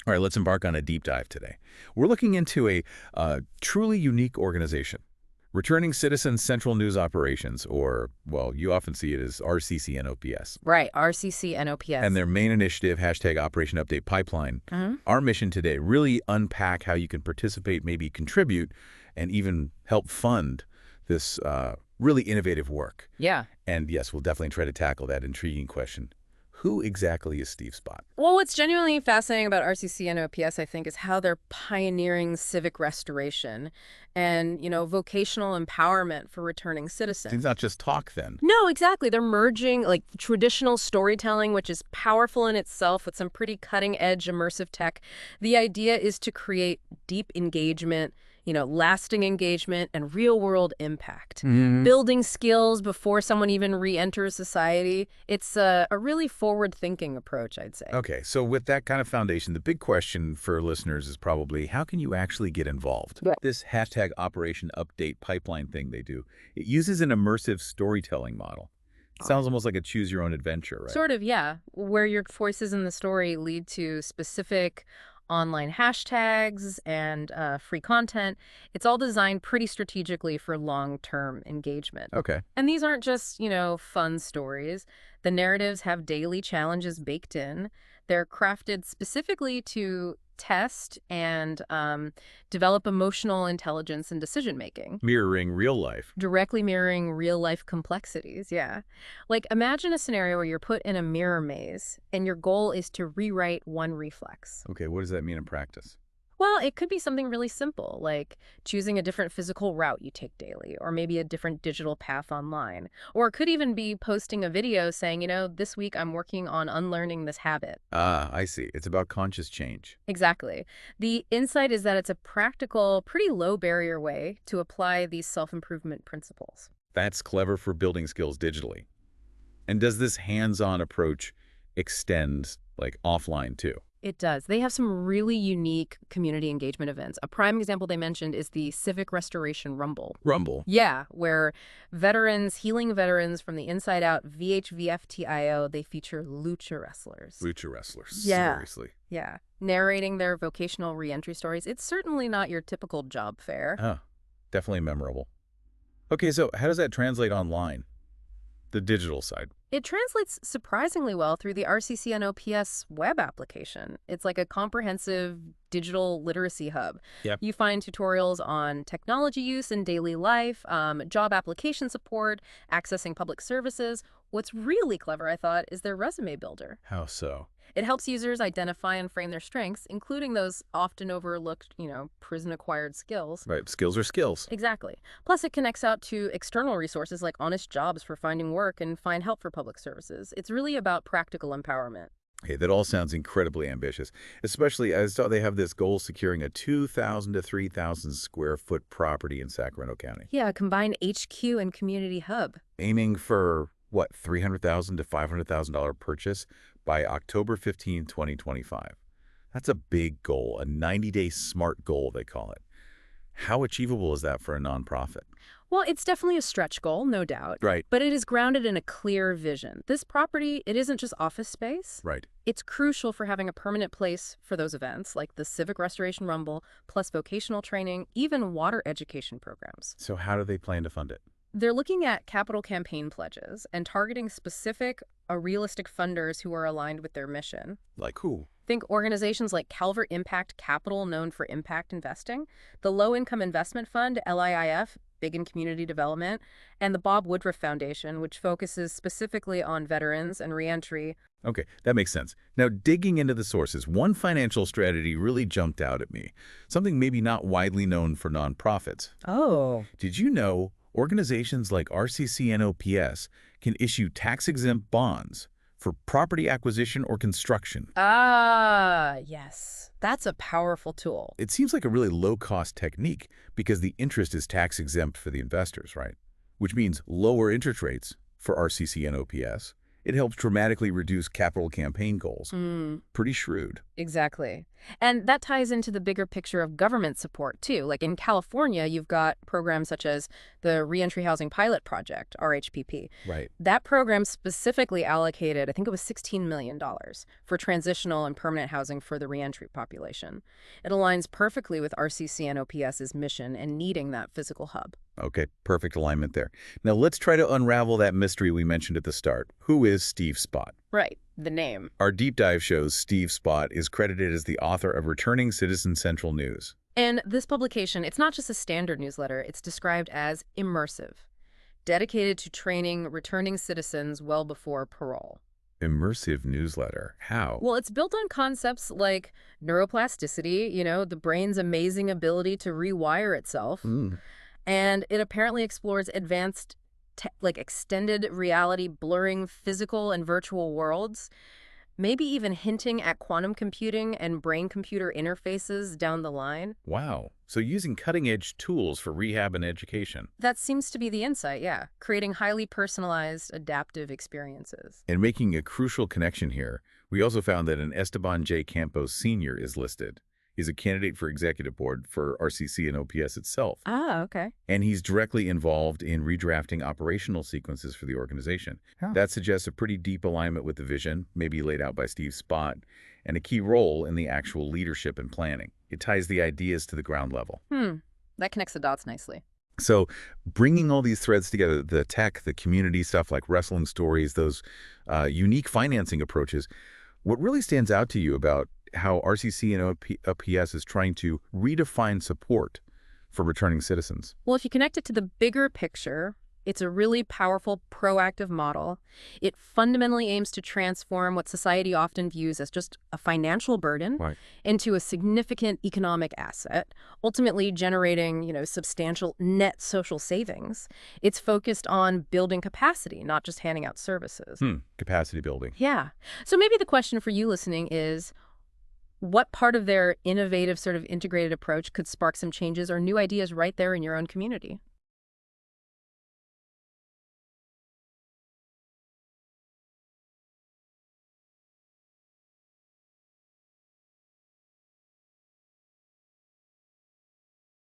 All right, let's embark on a deep dive today. We're looking into a truly unique organization, Returning Citizens Central News Operations, or, well, you often see it as RCCNOPS. Right, RCCNOPS. And their main initiative, hashtag Operation Update Pipeline. Our mission today, really unpack how you can participate, maybe contribute, and even help fund this really innovative work. Yeah. And yes, we'll definitely try to tackle that intriguing question. Who exactly is Steve Spott? Well, what's genuinely fascinating about RCC and OPS, I think, is how they're pioneering civic restoration and, vocational empowerment for returning citizens. It's not just talk, then. No, exactly. They're merging, traditional storytelling, which is powerful in itself, with some pretty cutting-edge immersive tech. The idea is to create deep engagement, lasting engagement and real-world impact. Building skills before someone even re-enters society. It's a really forward-thinking approach, I'd say. Okay, so with that kind of foundation, the big question for listeners is probably, how can you actually get involved? Right. This hashtag Operation Update Pipeline thing they do, it uses an immersive storytelling model. It sounds almost like a choose-your-own-adventure, right? Sort of, yeah. Where your voices in the story lead to specific online hashtags and free content. It's all designed pretty strategically for long-term engagement. Okay. And these aren't just, fun stories. The narratives have daily challenges baked in. They're crafted specifically to test and develop emotional intelligence and decision-making. Mirroring real life. Directly mirroring real-life complexities, yeah. Imagine a scenario where you're put in a mirror maze, and your goal is to rewrite one reflex. Okay, what does that mean in practice? Well, it could be something really simple, like choosing a different physical route you take daily, or maybe a different digital path online. Or it could even be posting a video saying, this week I'm working on unlearning this habit. Ah, I see. It's about conscious change. Exactly. The insight is that it's a practical, pretty low-barrier way to apply these self-improvement principles. That's clever for building skills digitally. And does this hands-on approach extend, offline, too? It does. They have some really unique community engagement events. A prime example they mentioned is the Civic Restoration Rumble. Rumble? Yeah, where healing veterans from the inside out, VHVFTIO, they feature Lucha Wrestlers. Lucha Wrestlers. Yeah. Seriously. Yeah. Narrating their vocational reentry stories. It's certainly not your typical job fair. Oh, definitely memorable. Okay, so how does that translate online? The digital side. It translates surprisingly well through the RCCNOPS web application. It's like a comprehensive digital literacy hub. Yep. You find tutorials on technology use in daily life, job application support, accessing public services. What's really clever, I thought, is their resume builder. How so? It helps users identify and frame their strengths, including those often overlooked, prison-acquired skills. Right, skills are skills. Exactly. Plus, it connects out to external resources like Honest Jobs for finding work and Find Help for public services. It's really about practical empowerment. Okay, that all sounds incredibly ambitious, especially as they have this goal securing a 2,000 to 3,000 square foot property in Sacramento County. Yeah, a combined HQ and community hub. Aiming for, what, $300,000 to $500,000 purchase by October 15, 2025. That's a big goal, a 90-day SMART goal, they call it. How achievable is that for a nonprofit? Well, it's definitely a stretch goal, no doubt. Right. But it is grounded in a clear vision. This property, it isn't just office space. Right. It's crucial for having a permanent place for those events, like the Civic Restoration Rumble, plus vocational training, even water education programs. So how do they plan to fund it? They're looking at capital campaign pledges and targeting specific, realistic funders who are aligned with their mission. Like who? Think organizations like Calvert Impact Capital, known for impact investing, the Low Income Investment Fund, LIIF, big in community development, and the Bob Woodruff Foundation, which focuses specifically on veterans and reentry. Okay, that makes sense. Now, digging into the sources, one financial strategy really jumped out at me, something maybe not widely known for nonprofits. Oh. Did you know organizations like RCCNOPS can issue tax-exempt bonds for property acquisition or construction? Ah, yes. That's a powerful tool. It seems like a really low-cost technique because the interest is tax-exempt for the investors, right? Which means lower interest rates for RCCNOPS It helps dramatically reduce capital campaign goals. Mm. Pretty shrewd. Exactly. And that ties into the bigger picture of government support, too. Like in California, you've got programs such as the Reentry Housing Pilot Project, RHPP. Right. That program specifically allocated, I think it was $16 million for transitional and permanent housing for the reentry population. It aligns perfectly with RCC and OPS's mission and needing that physical hub. Okay, perfect alignment there. Now let's try to unravel that mystery we mentioned at the start. Who is Steve Spott? Right, the name. Our deep dive shows Steve Spott is credited as the author of Returning Citizen Central News. And this publication, it's not just a standard newsletter, it's described as immersive, dedicated to training returning citizens well before parole. Immersive newsletter. How? Well, it's built on concepts like neuroplasticity, the brain's amazing ability to rewire itself. Hmm. And it apparently explores advanced, extended reality blurring physical and virtual worlds, maybe even hinting at quantum computing and brain-computer interfaces down the line. Wow. So using cutting-edge tools for rehab and education. That seems to be the insight, yeah. Creating highly personalized, adaptive experiences. And making a crucial connection here, we also found that an Esteban J. Campos Sr. is listed. He's a candidate for executive board for RCC and OPS itself. Ah, okay. And he's directly involved in redrafting operational sequences for the organization. Huh. That suggests a pretty deep alignment with the vision, maybe laid out by Steve Spott, and a key role in the actual leadership and planning. It ties the ideas to the ground level. That connects the dots nicely. So bringing all these threads together, the tech, the community stuff like wrestling stories, those unique financing approaches, what really stands out to you about how RCC and OPS is trying to redefine support for returning citizens? Well, if you connect it to the bigger picture, it's a really powerful, proactive model. It fundamentally aims to transform what society often views as just a financial burden into a significant economic asset, ultimately generating, substantial net social savings. It's focused on building capacity, not just handing out services. Capacity building. Yeah. So maybe the question for you listening is, what part of their innovative sort of integrated approach could spark some changes or new ideas right there in your own community?